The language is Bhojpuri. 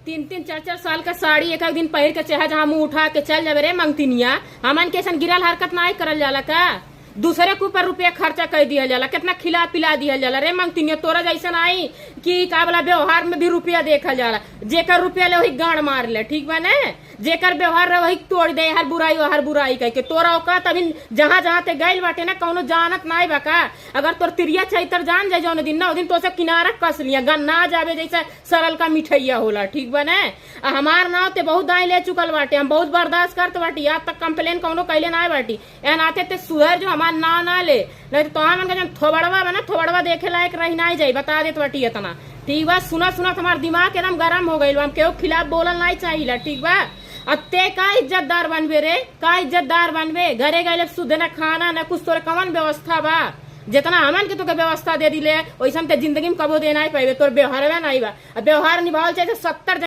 तीन तीन चार चार साल का साड़ी एक दिन पहिर के चाहे जहाँ मुंह उठा के चल जावे रे मंगतिनिया। हमन के ऐसा गिरल हरकत ना करल जाला का। दूसरे के ऊपर रुपया खर्चा कर दिया जाला, कितना खिला पिला दिया जाला रे मंगतिनिया। तोरा जैसा आई कि का बोला व्यवहार में भी रुपया देखा जाला। जेकर रुपया ले वही गांड मार ले, ठीक बा ना। जेकर व्यवहार रहे वही तोड़ दे, हर बुराई कह के। तोरा औकात अभी जहाँ जहाँ ते गइल बाटे ना कौनो जानत ना बा का। अगर तोर तिरिया छैतर जान जाए जौन दिन ना दिन तो से किनारा कस लिया गन ना जावे जैसा सरल का मिठैया होला, ठीक बा ना। हमार नाव ते बहुत दाई ले चुकल बाटे, हम बहुत बर्दाश्त करत बाटी, आज तक कंप्लेन कौनो कैले ना बाटी। एन आते ते सुधर जो हमार ना ले, नहीं तो तोहार मन का जन थोबड़वा बना थोबड़वा देखे लायक रही ना जाई, बता देत बाटी इतना, ठीक बा। सुना हमार दिमाग एकदम गरम हो गइल, हम केहू खिलाफ बोलल नहीं चाहिए, ठीक बा। अत्ते का इज्जतदार बनबे रे, का इज्जतदार बनबे। घरे गए शुद्ध न खाना न कुछ, तोरे कौन व्यवस्था बा। जितना हमन के तो व्यवस्था दे दिले वैसा जिंदगी में कबो देना ही पाए। तोर व्यवहार नहीं बा, व्यवहार निभाव चाहिए 70